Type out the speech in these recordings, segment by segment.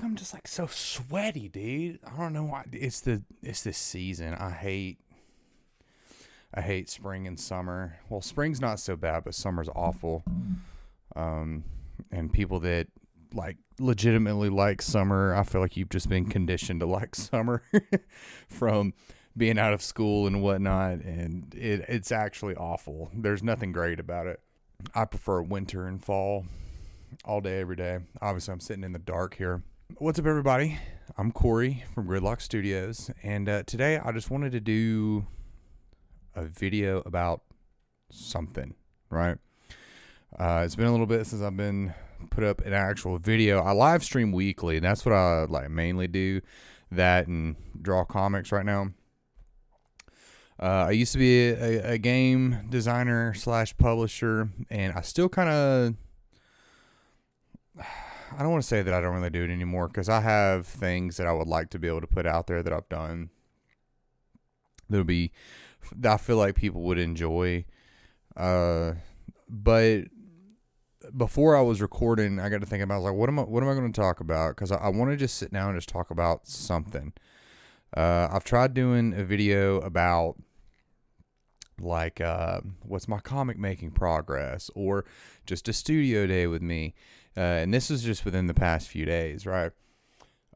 I'm just like so sweaty, dude. I don't know why. It's this season. I hate spring and summer. Well, spring's not so bad, but summer's awful. And people that like legitimately like summer, I feel like you've just been conditioned to like summer from being out of school and whatnot, and it's actually awful. There's nothing great about it. I prefer winter and fall all day, every day. Obviously, I'm sitting in the dark here. What's up, everybody? I'm Corey from Gridlock Studios, and today I just wanted to do a video about something, right? It's been a little bit since I've been put up an actual video. I live stream weekly, and that's what I like mainly do, that and draw comics right now. I used to be a game designer / publisher, and I still kind of, I don't want to say that I don't really do it anymore, because I have things that I would like to be able to put out there that I've done that I feel like people would enjoy. But before I was recording, I got to thinking about, I was like, what am I going to talk about? Because I want to just sit down and just talk about something. I've tried doing a video about like what's my comic making progress, or just a studio day with me, and this is just within the past few days, right?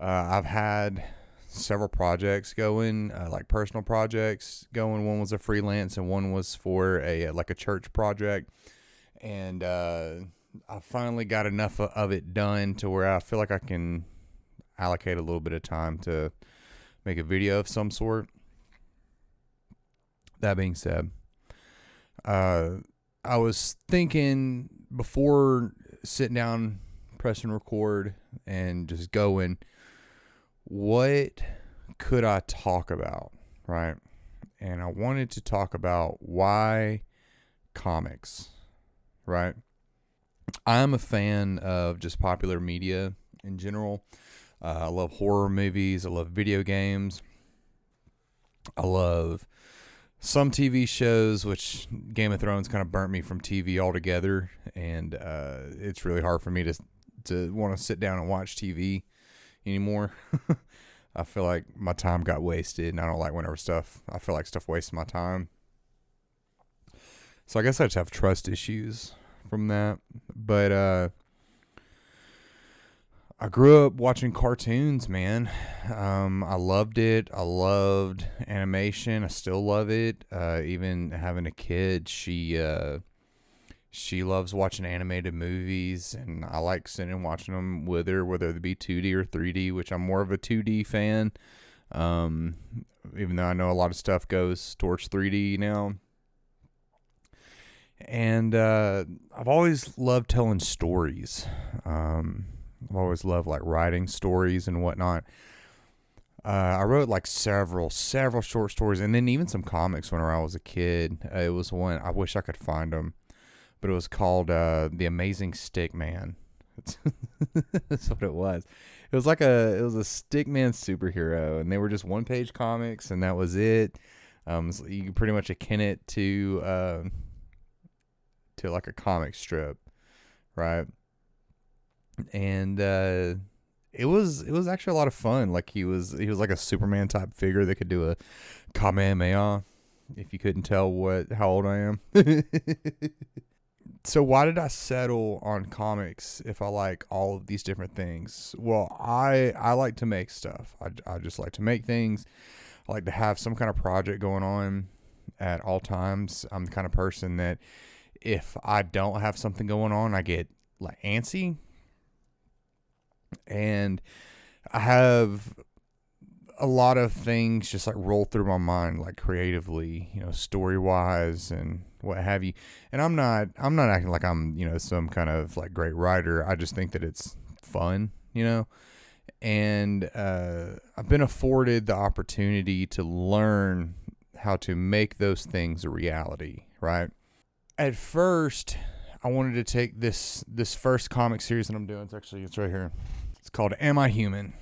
I've had several projects going, like personal projects going. One was a freelance, and one was for a church project, and I finally got enough of it done to where I feel like I can allocate a little bit of time to make a video of some sort. That being said, I was thinking before sitting down, pressing record, and just going, what could I talk about, right? And I wanted to talk about why comics, right? I'm a fan of just popular media in general. I love horror movies. I love video games. I love some TV shows, which Game of Thrones kind of burnt me from TV altogether, and it's really hard for me to want to sit down and watch TV anymore. I feel like my time got wasted, and I don't like whenever I feel like stuff wastes my time. So I guess I just have trust issues from that. But I grew up watching cartoons, man. I loved it. I loved animation. I still love it. Even having a kid, she loves watching animated movies, and I like sitting and watching them with her, whether they be 2D or 3D, which I'm more of a 2D fan. Even though I know a lot of stuff goes towards 3D now. And I've always loved telling stories. I've always loved like writing stories and whatnot. I wrote like several short stories, and then even some comics when I was a kid. It was one, I wish I could find them, but it was called The Amazing Stick Man. That's what it was. It was a stick man superhero, and they were just 1-page comics, and that was it. So you could pretty much akin it to like a comic strip, right? And it was actually a lot of fun. Like he was like a Superman type figure that could do a Kamehameha, if you couldn't tell how old I am. So why did I settle on comics if I like all of these different things? Well, I like to make stuff. I just like to make things. I like to have some kind of project going on at all times. I'm the kind of person that if I don't have something going on, I get like antsy. And I have a lot of things just like roll through my mind, like creatively, story wise and what have you. And I'm not acting like I'm, some kind of like great writer. I just think that it's fun, and I've been afforded the opportunity to learn how to make those things a reality, right? At first, I wanted to take this first comic series that I'm doing. It's right here. It's called Am I Human?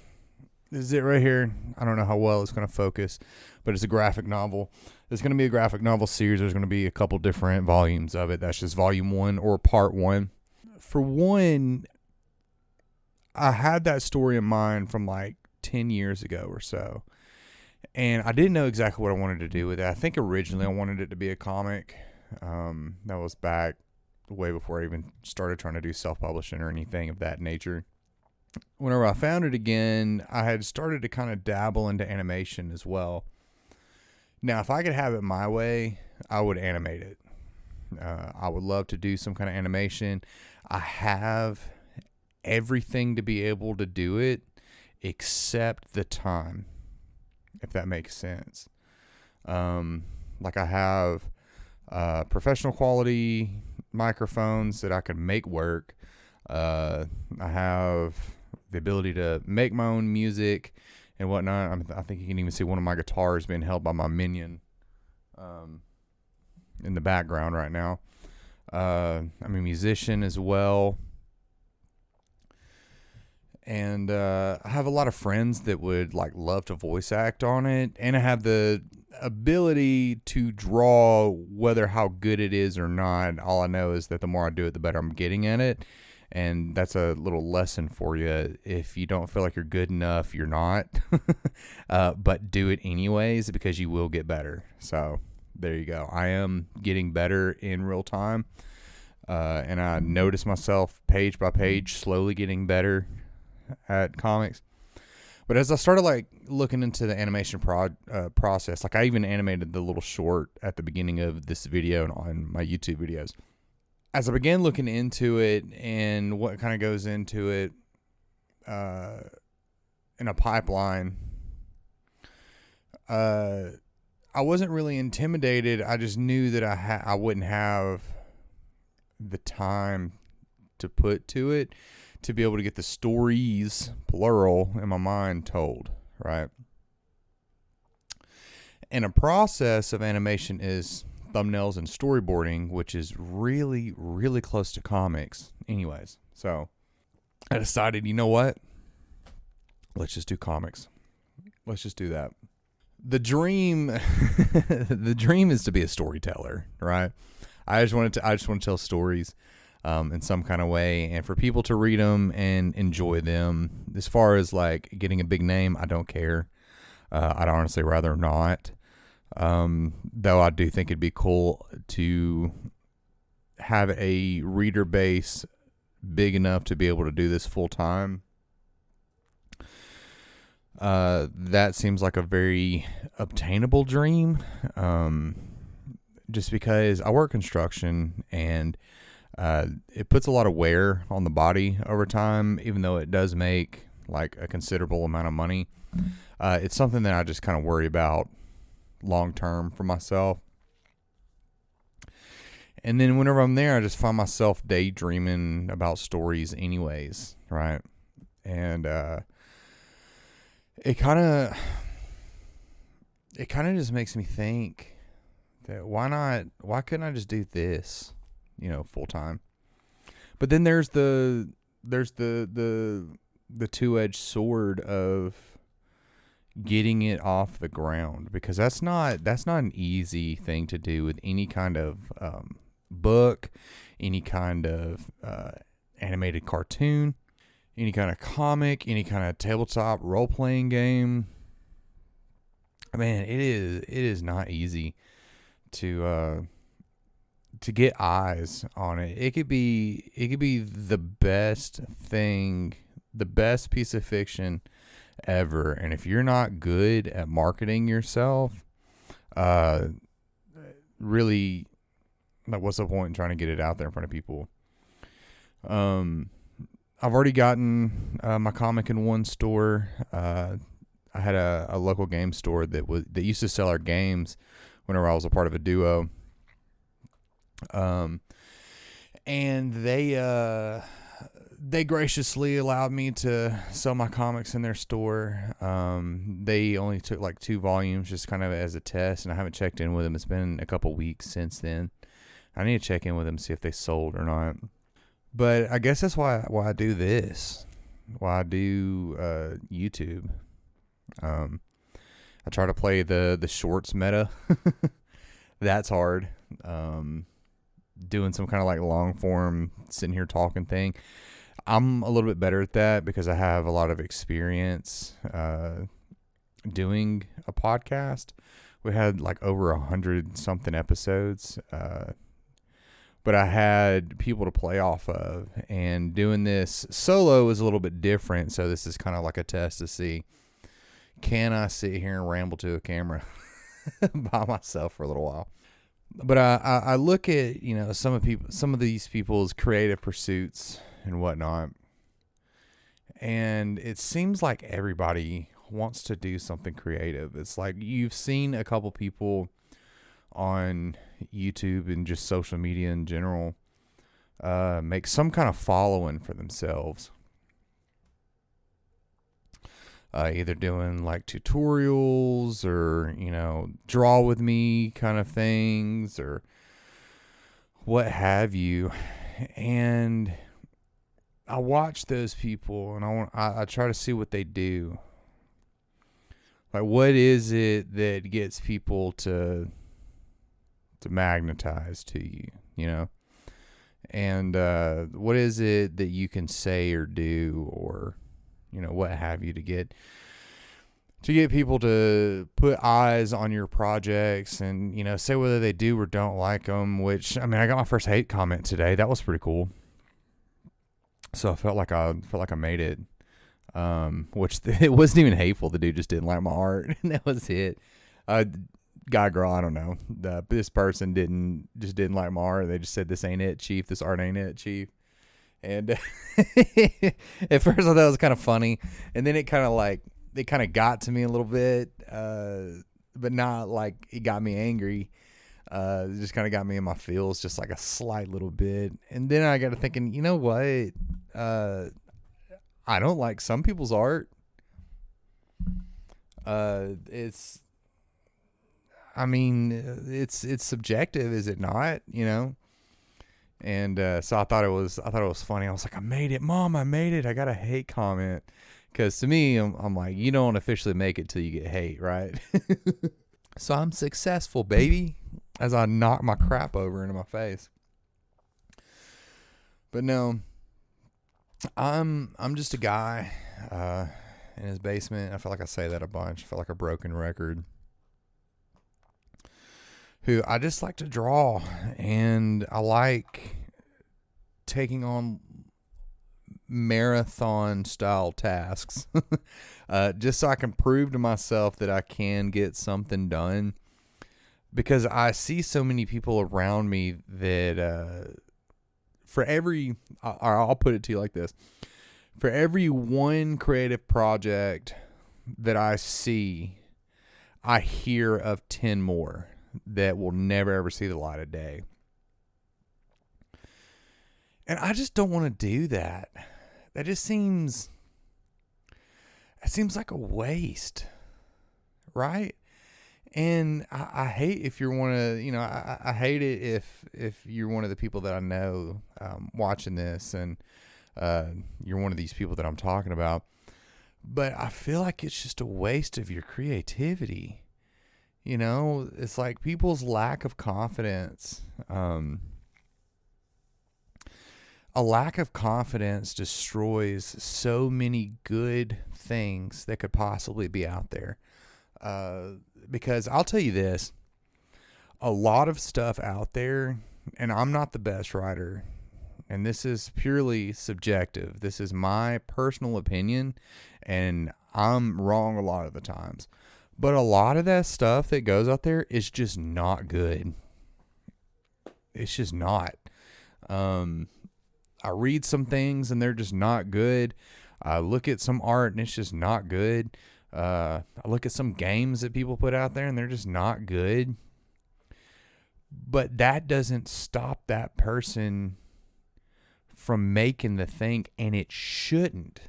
This is it right here. I don't know how well it's going to focus, but it's a graphic novel. It's going to be a graphic novel series. There's going to be a couple different volumes of it. That's just volume 1 or part 1. For one, I had that story in mind from like 10 years ago or so. And I didn't know exactly what I wanted to do with it. I think originally I wanted it to be a comic. That was back way before I even started trying to do self-publishing or anything of that nature. Whenever I found it again, I had started to kind of dabble into animation as well. Now, if I could have it my way, I would animate it. I would love to do some kind of animation. I have everything to be able to do it except the time, if that makes sense. Like I have professional quality microphones that I can make work. I have the ability to make my own music and whatnot. I think you can even see one of my guitars being held by my minion in the background right now. I'm a musician as well. And I have a lot of friends that would like love to voice act on it, and I have the ability to draw, whether how good it is or not. All I know is that the more I do it, the better I'm getting at it, and that's a little lesson for you. If you don't feel like you're good enough, you're not, but do it anyways because you will get better. So there you go. I am getting better in real time, and I notice myself page by page slowly getting better at comics. But as I started like looking into the animation process, like I even animated the little short at the beginning of this video and on my YouTube videos. As I began looking into it and what kind of goes into it in a pipeline, I wasn't really intimidated. I just knew that I wouldn't have the time to put to it to be able to get the stories, plural, in my mind told, right? And a process of animation is thumbnails and storyboarding, which is really, really close to comics anyways. So I decided, you know what? Let's just do comics. Let's just do that. The dream, the dream is to be a storyteller, right? I just want to tell stories. In some kind of way, and for people to read them and enjoy them. As far as like getting a big name, I don't care. I'd honestly rather not. Though I do think it'd be cool to have a reader base big enough to be able to do this full time. That seems like a very obtainable dream. Just because I work construction and it puts a lot of wear on the body over time, even though it does make like a considerable amount of money. It's something that I just kind of worry about long term for myself. And then whenever I'm there, I just find myself daydreaming about stories anyways, right? And it kind of just makes me think that why couldn't I just do this, full time? But then there's the two-edged sword of getting it off the ground, because that's not an easy thing to do with any kind of book, any kind of animated cartoon, any kind of comic, any kind of tabletop role-playing game. Man, it is not easy to get eyes on it. It could be the best thing, the best piece of fiction ever, and if you're not good at marketing yourself, really, like, what's the point in trying to get it out there in front of people? I've already gotten my comic in one store. I had a local game store that used to sell our games whenever I was a part of a duo. And they graciously allowed me to sell my comics in their store. They only took like 2 volumes just kind of as a test, and I haven't checked in with them. It's been a couple weeks since then. I need to check in with them, see if they sold or not. But I guess that's why I do this, why I do YouTube. I try to play the shorts meta. That's hard. Doing some kind of like long form sitting here talking thing. I'm a little bit better at that because I have a lot of experience doing a podcast. We had like over 100 something episodes, but I had people to play off of, and doing this solo is a little bit different. So this is kind of like a test to see, can I sit here and ramble to a camera by myself for a little while? But I look at, you know, some of these people's creative pursuits and whatnot, and it seems like everybody wants to do something creative. It's like you've seen a couple people on YouTube and just social media in general make some kind of following for themselves. Either doing like tutorials or, you know, draw with me kind of things or what have you. And I watch those people and I try to see what they do. Like, what is it that gets people to magnetize to you, you know? And what is it that you can say or do or, you know, what have you to get people to put eyes on your projects and, you know, say whether they do or don't like them, which, I mean, I got my first hate comment today. That was pretty cool. So I felt like I made it. Which it wasn't even hateful. The dude just didn't like my art, and that was it. Guy, girl, I don't know. This person didn't like my art. They just said, "This ain't it, Chief. This art ain't it, Chief." And at first I thought it was kind of funny, and then it kind of got to me a little bit, but not like it got me angry. It just kind of got me in my feels, just like a slight little bit. And then I got to thinking, you know what? I don't like some people's art. It's subjective, is it not? You know? And so I thought it was funny. I was like, I made it, Mom, I made it. I got a hate comment. Because to me, I'm like, you don't officially make it till you get hate, right? So I'm successful, baby, as I knock my crap over into my face. But no, I'm just a guy in his basement. I feel like I say that a bunch. I feel like a broken record. Who I just like to draw, and I like taking on marathon style tasks just so I can prove to myself that I can get something done, because I see so many people around me that I'll put it to you like this: for every one creative project that I see, I hear of 10 more that will never ever see the light of day. And I just don't want to do that. That just seems like a waste, right? And I hate if you're one of, you know, I hate it if you're one of the people that I know watching this, and you're one of these people that I'm talking about. But I feel like it's just a waste of your creativity. You know, it's like people's lack of confidence. A lack of confidence destroys so many good things that could possibly be out there. Because I'll tell you this, a lot of stuff out there, and I'm not the best writer, and this is purely subjective. This is my personal opinion, and I'm wrong a lot of the times. But a lot of that stuff that goes out there is just not good. It's just not. I read some things and they're just not good. I look at some art and it's just not good. I look at some games that people put out there and they're just not good. But that doesn't stop that person from making the thing, and it shouldn't.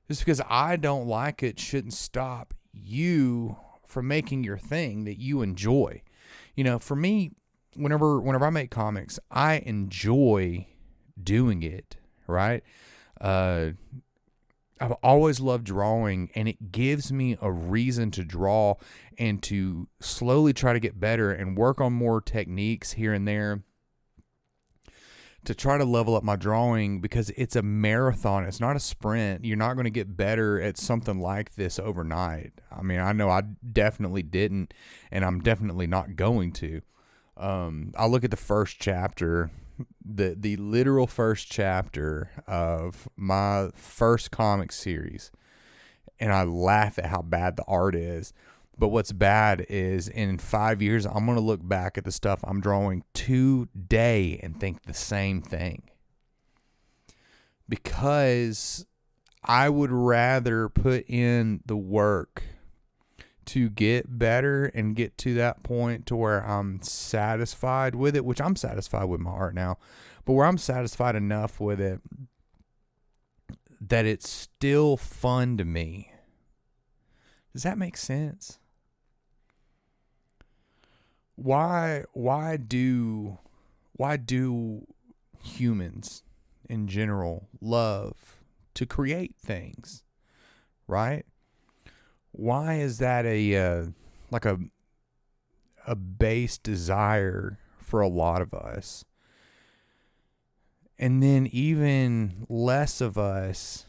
Just because I don't like it shouldn't stop you from making your thing that you enjoy. You know, for me, whenever I make comics, I enjoy doing it, right? I've always loved drawing, and it gives me a reason to draw and to slowly try to get better and work on more techniques here and there to try to level up my drawing, because it's a marathon. It's not a sprint. You're not going to get better at something like this overnight. I mean, I know I definitely didn't, and I'm definitely not going to. I look at the first chapter, the literal first chapter of my first comic series, and I laugh at how bad the art is. But what's bad is in 5 years, I'm going to look back at the stuff I'm drawing today and think the same thing. Because I would rather put in the work to get better and get to that point to where I'm satisfied with it, which I'm satisfied with my art now, but where I'm satisfied enough with it that it's still fun to me. Does that make sense? Why do humans in general love to create things, right? Why is that a base desire for a lot of us? And then even less of us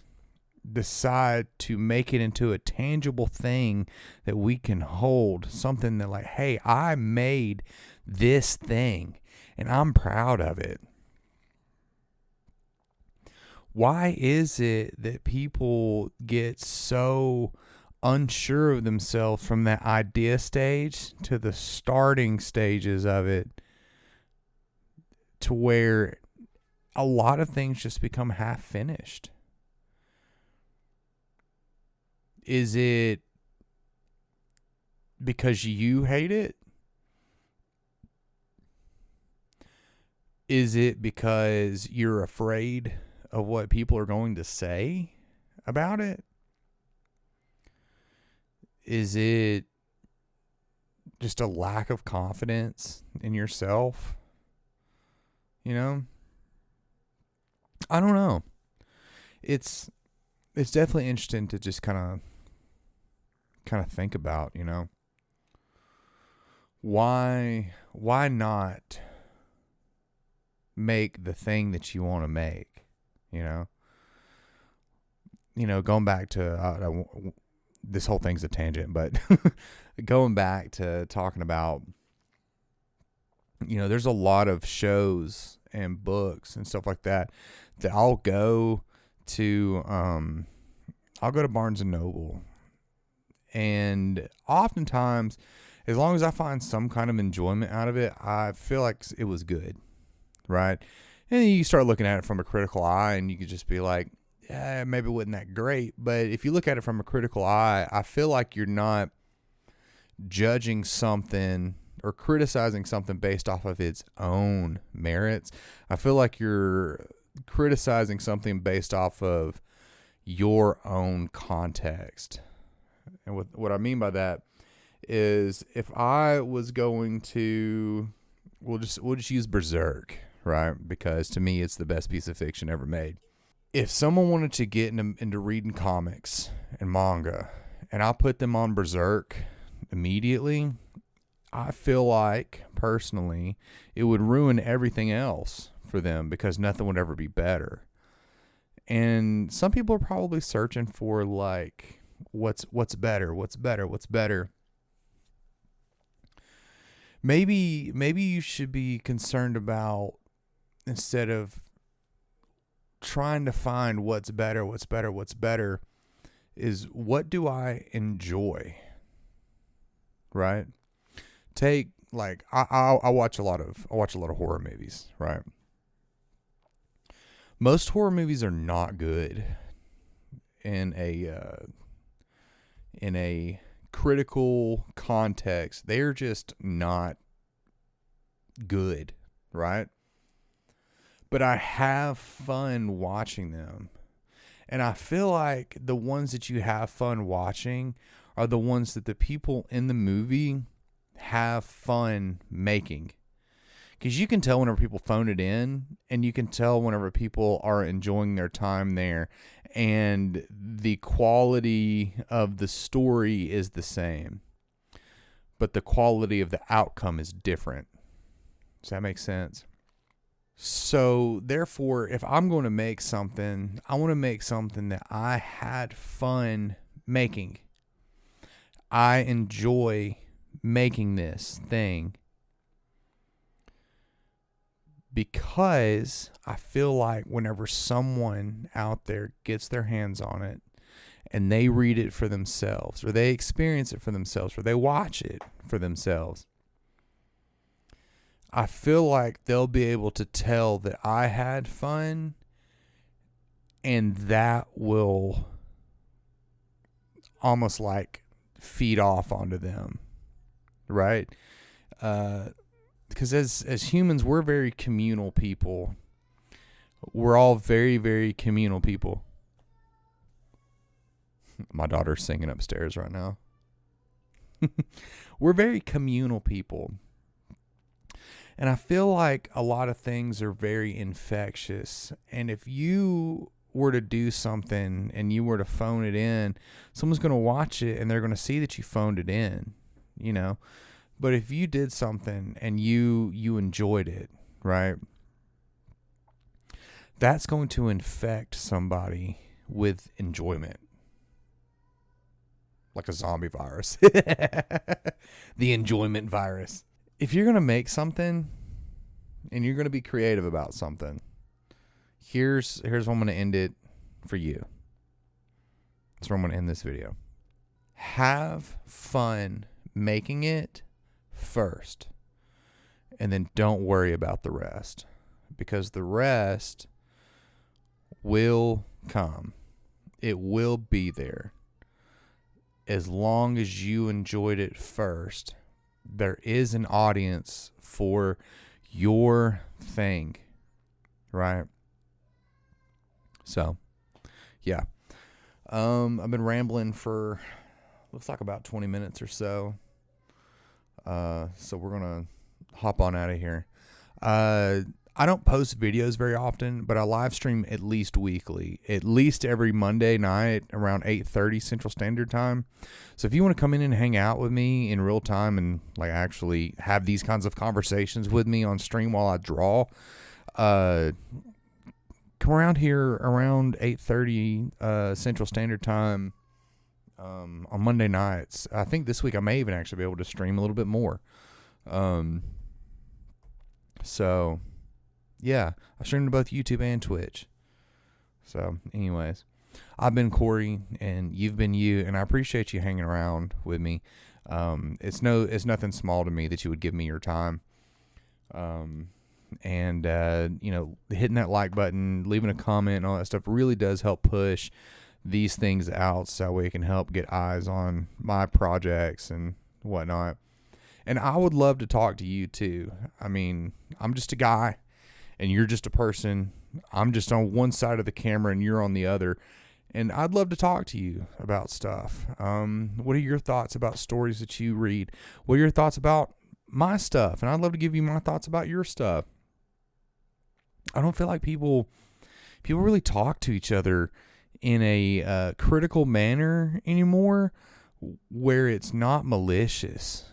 decide to make it into a tangible thing that we can hold, something that like, hey, I made this thing and I'm proud of it. Why is it that people get so unsure of themselves from that idea stage to the starting stages of it, to where a lot of things just become half finished? Is it because you hate it? Is it because you're afraid of what people are going to say about it? Is it just a lack of confidence in yourself? You know? I don't know. It's definitely interesting to just kind of think about, you know. Why not make the thing that you want to make, you know? You know, going back to this whole thing's a tangent, but going back to talking about, you know, there's a lot of shows and books and stuff like that I'll go to Barnes and Noble, and oftentimes, as long as I find some kind of enjoyment out of it, I feel like it was good, right? And you start looking at it from a critical eye, and you could just be like, yeah, maybe it wasn't that great. But if you look at it from a critical eye, I feel like you're not judging something or criticizing something based off of its own merits. I feel like you're criticizing something based off of your own context. And what I mean by that is, if I was going to, we'll just use Berserk, right? Because to me, it's the best piece of fiction ever made. If someone wanted to get into reading comics and manga, and I put them on Berserk immediately, I feel like, personally, it would ruin everything else for them, because nothing would ever be better. And some people are probably searching for, like, what's better. Maybe you should be concerned about, instead of trying to find what's better, is what do I enjoy, right? Take, like, I watch a lot of horror movies, right? Most horror movies are not good in a critical context. They're just not good, right? But I have fun watching them. And I feel like the ones that you have fun watching are the ones that the people in the movie have fun making. Because you can tell whenever people phone it in, and you can tell whenever people are enjoying their time there, and the quality of the story is the same, but the quality of the outcome is different. Does that make sense? So therefore, if I'm going to make something, I want to make something that I had fun making. I enjoy making this thing because I feel like whenever someone out there gets their hands on it and they read it for themselves, or they experience it for themselves, or they watch it for themselves, I feel like they'll be able to tell that I had fun, and that will almost like feed off onto them, right? Because as humans, we're very communal people. We're all very, very communal people. My daughter's singing upstairs right now. We're very communal people. And I feel like a lot of things are very infectious. And if you were to do something and you were to phone it in, someone's going to watch it and they're going to see that you phoned it in, you know. But if you did something and you enjoyed it, right, that's going to infect somebody with enjoyment. Like a zombie virus. The enjoyment virus. If you're going to make something and you're going to be creative about something, here's where I'm going to end it for you. That's where I'm going to end this video. Have fun making it first, and then don't worry about the rest, because the rest will come. It will be there. As long as you enjoyed it first, there is an audience for your thing, right? So, yeah. I've been rambling for, looks like about 20 minutes or so. So we're going to hop on out of here. I don't post videos very often, but I live stream at least weekly, at least every Monday night around 8:30 Central Standard Time. So if you want to come in and hang out with me in real time and like actually have these kinds of conversations with me on stream while I draw, come around here around 8:30 Central Standard Time on Monday nights. I think this week I may even actually be able to stream a little bit more. So yeah, I stream to both YouTube and Twitch. So anyways, I've been Corey and you've been you, and I appreciate you hanging around with me. It's nothing small to me that you would give me your time. And hitting that like button, leaving a comment and all that stuff really does help push these things out, so that way it can help get eyes on my projects and whatnot. And I would love to talk to you too. I mean, I'm just a guy and you're just a person. I'm just on one side of the camera and you're on the other. And I'd love to talk to you about stuff. What are your thoughts about stories that you read? What are your thoughts about my stuff? And I'd love to give you my thoughts about your stuff. I don't feel like people really talk to each other in a critical manner anymore, where it's not malicious.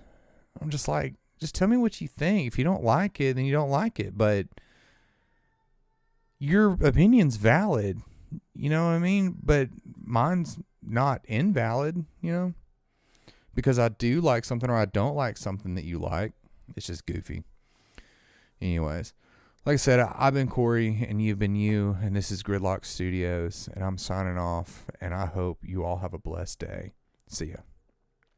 I'm just like, just tell me what you think. If you don't like it, then you don't like it. But your opinion's valid. You know what I mean? But mine's not invalid, you know? Because I do like something or I don't like something that you like. It's just goofy. Anyways, like I said, I've been Corey and you've been you. And this is Gridlock Studios. And I'm signing off. And I hope you all have a blessed day. See ya.